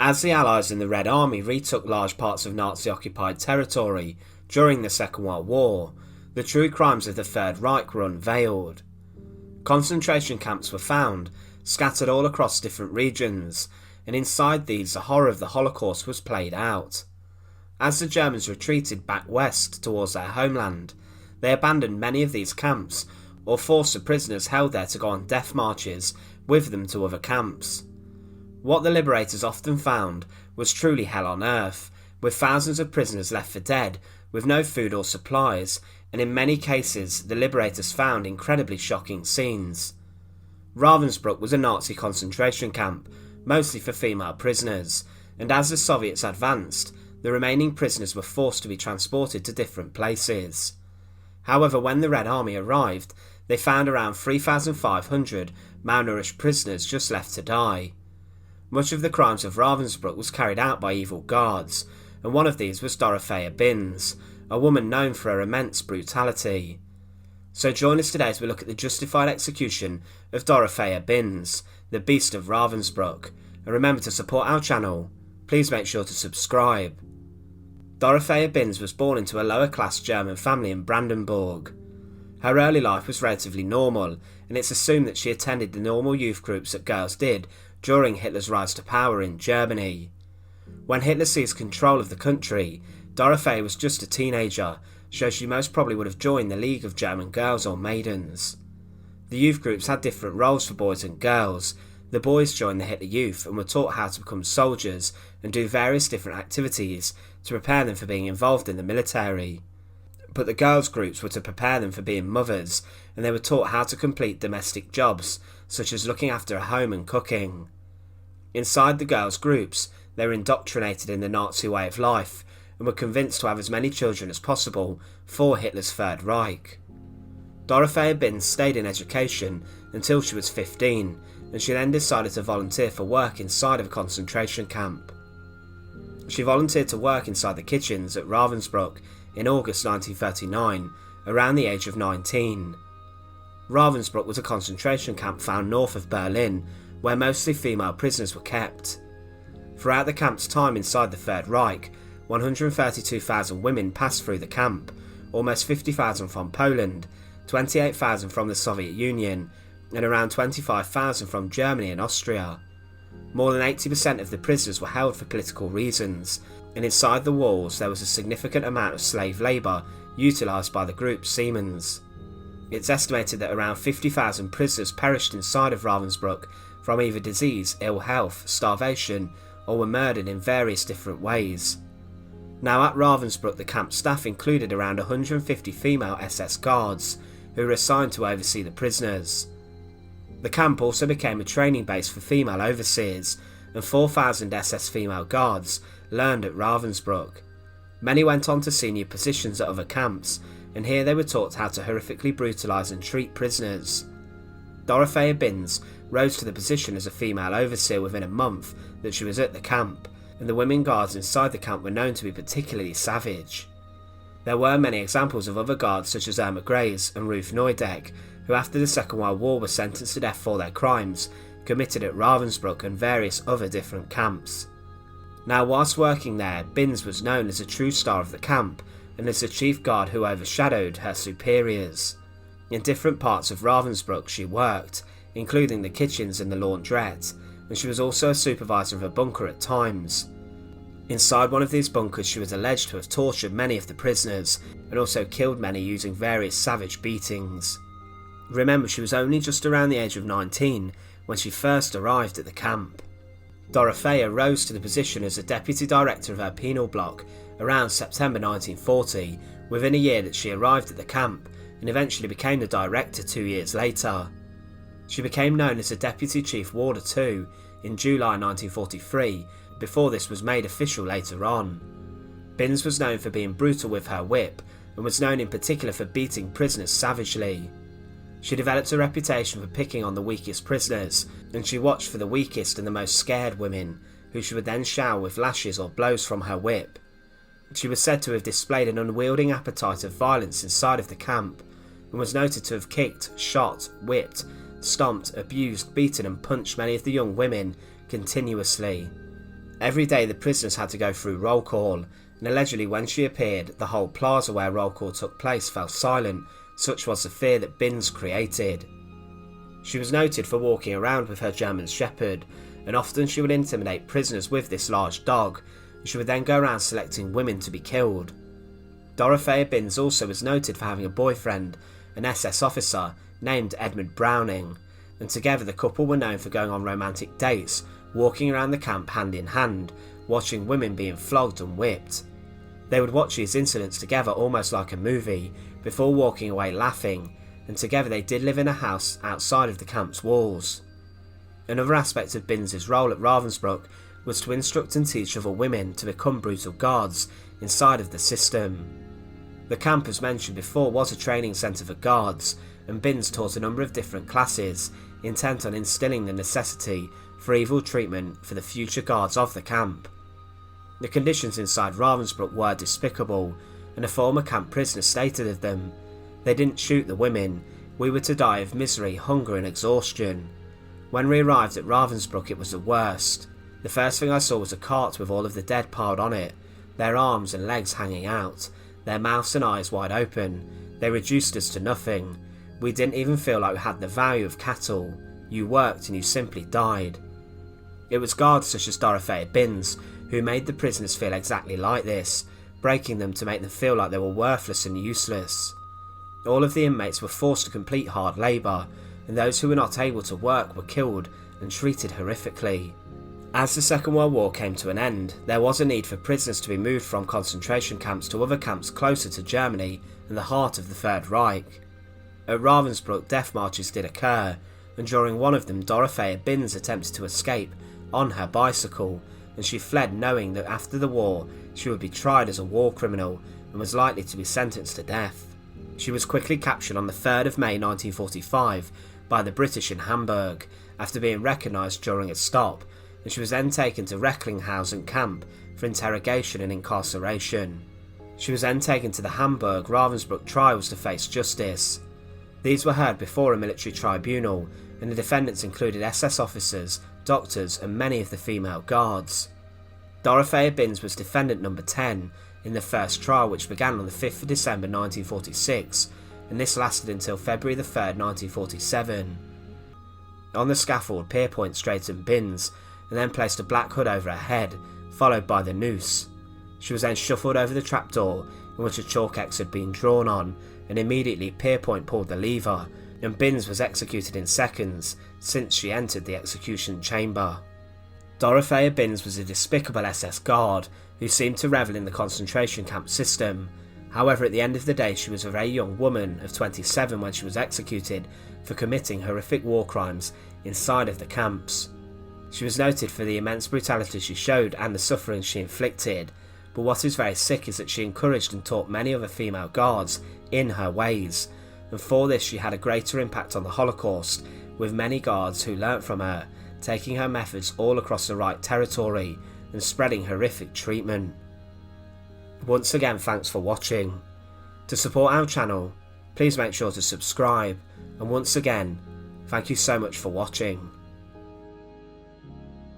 As the Allies and the Red Army retook large parts of Nazi-occupied territory during the Second World War, the true crimes of the Third Reich were unveiled. Concentration camps were found, scattered all across different regions, and inside these the horror of the Holocaust was played out. As the Germans retreated back west towards their homeland, they abandoned many of these camps or forced the prisoners held there to go on death marches with them to other camps. What the liberators often found was truly hell on earth, with thousands of prisoners left for dead, with no food or supplies, and in many cases the liberators found incredibly shocking scenes. Ravensbruck was a Nazi concentration camp, mostly for female prisoners, and as the Soviets advanced, the remaining prisoners were forced to be transported to different places. However, when the Red Army arrived, they found around 3,500 malnourished prisoners just left to die. Much of the crimes of Ravensbruck was carried out by evil guards, and one of these was Dorothea Binz, a woman known for her immense brutality. So join us today as we look at the justified execution of Dorothea Binz, the Beast of Ravensbruck, and remember to support our channel. Please make sure to subscribe. Dorothea Binz was born into a lower-class German family in Brandenburg. Her early life was relatively normal, and it's assumed that she attended the normal youth groups that girls did during Hitler's rise to power in Germany. When Hitler seized control of the country, Dorothea was just a teenager, so she most probably would have joined the League of German Girls or Maidens. The youth groups had different roles for boys and girls. The boys joined the Hitler Youth and were taught how to become soldiers and do various different activities to prepare them for being involved in the military. But the girls' groups were to prepare them for being mothers, and they were taught how to complete domestic jobs, such as looking after a home and cooking. Inside the girls' groups, they were indoctrinated in the Nazi way of life, and were convinced to have as many children as possible for Hitler's Third Reich. Dorothea Binz stayed in education until she was 15, and she then decided to volunteer for work inside of a concentration camp. She volunteered to work inside the kitchens at Ravensbruck in August 1939, around the age of 19. Ravensbruck was a concentration camp found north of Berlin, where mostly female prisoners were kept. Throughout the camp's time inside the Third Reich, 132,000 women passed through the camp, almost 50,000 from Poland, 28,000 from the Soviet Union, and around 25,000 from Germany and Austria. More than 80% of the prisoners were held for political reasons, and inside the walls there was a significant amount of slave labour utilised by the group's Siemens. It's estimated that around 50,000 prisoners perished inside of Ravensbruck from either disease, ill health, starvation, or were murdered in various different ways. Now at Ravensbruck, the camp staff included around 150 female SS guards, who were assigned to oversee the prisoners. The camp also became a training base for female overseers, and 4,000 SS female guards learned at Ravensbruck. Many went on to senior positions at other camps, and here they were taught how to horrifically brutalise and treat prisoners. Dorothea Binz rose to the position as a female overseer within a month that she was at the camp, and the women guards inside the camp were known to be particularly savage. There were many examples of other guards such as Irma Grays and Ruth Neudeck, who after the Second World War were sentenced to death for their crimes committed at Ravensbruck and various other different camps. Now whilst working there, Binz was known as a true star of the camp and as the chief guard who overshadowed her superiors. In different parts of Ravensbruck she worked, including the kitchens and the laundrette, and she was also a supervisor of a bunker at times. Inside one of these bunkers she was alleged to have tortured many of the prisoners and also killed many using various savage beatings. Remember, she was only just around the age of 19 when she first arrived at the camp. Dorothea rose to the position as a deputy director of her penal block around September 1940, within a year that she arrived at the camp, and eventually became the director 2 years later. She became known as a deputy chief warder too in July 1943, before this was made official later on. Binz was known for being brutal with her whip, and was known in particular for beating prisoners savagely. She developed a reputation for picking on the weakest prisoners, and she watched for the weakest and the most scared women, who she would then shower with lashes or blows from her whip. She was said to have displayed an unwielding appetite of violence inside of the camp, and was noted to have kicked, shot, whipped, stomped, abused, beaten and punched many of the young women continuously. Every day the prisoners had to go through roll call, and allegedly when she appeared, the whole plaza where roll call took place fell silent, such was the fear that Binz created. She was noted for walking around with her German Shepherd, and often she would intimidate prisoners with this large dog, and she would then go around selecting women to be killed. Dorothea Binz also was noted for having a boyfriend, an SS officer named Edmund Browning, and together the couple were known for going on romantic dates, walking around the camp hand in hand, watching women being flogged and whipped. They would watch these incidents together almost like a movie, before walking away laughing, and together they did live in a house outside of the camp's walls. Another aspect of Binz's role at Ravensbruck was to instruct and teach other women to become brutal guards inside of the system. The camp, as mentioned before, was a training centre for guards, and Binz taught a number of different classes, intent on instilling the necessity for evil treatment for the future guards of the camp. The conditions inside Ravensbruck were despicable, and a former camp prisoner stated of them, "They didn't shoot the women, we were to die of misery, hunger and exhaustion. When we arrived at Ravensbruck it was the worst. The first thing I saw was a cart with all of the dead piled on it, their arms and legs hanging out, their mouths and eyes wide open. They reduced us to nothing. We didn't even feel like we had the value of cattle. You worked and you simply died." It was guards such as Dorothea Binz who made the prisoners feel exactly like this, breaking them to make them feel like they were worthless and useless. All of the inmates were forced to complete hard labour, and those who were not able to work were killed and treated horrifically. As the Second World War came to an end, there was a need for prisoners to be moved from concentration camps to other camps closer to Germany and the heart of the Third Reich. At Ravensbruck, death marches did occur, and during one of them Dorothea Binz attempted to escape on her bicycle, and she fled knowing that after the war she would be tried as a war criminal and was likely to be sentenced to death. She was quickly captured on the 3rd of May 1945 by the British in Hamburg after being recognised during a stop, and she was then taken to Recklinghausen camp for interrogation and incarceration. She was then taken to the Hamburg Ravensbruck trials to face justice. These were heard before a military tribunal, and the defendants included SS officers, doctors and many of the female guards. Dorothea Binz was defendant number 10 in the first trial, which began on the 5th of December 1946, and this lasted until February the 3rd, 1947. On the scaffold, Pierpoint straightened Binz and then placed a black hood over her head, followed by the noose. She was then shuffled over the trapdoor in which a chalk X had been drawn on, and immediately Pierpoint pulled the lever, and Binz was executed in seconds since she entered the execution chamber. Dorothea Binz was a despicable SS guard who seemed to revel in the concentration camp system. However, at the end of the day she was a very young woman of 27 when she was executed for committing horrific war crimes inside of the camps. She was noted for the immense brutality she showed and the suffering she inflicted, but what is very sick is that she encouraged and taught many other female guards in her ways, and for this she had a greater impact on the Holocaust, with many guards who learnt from her, taking her methods all across the Reich territory and spreading horrific treatment. Once again, thanks for watching. To support our channel, please make sure to subscribe, and once again, thank you so much for watching.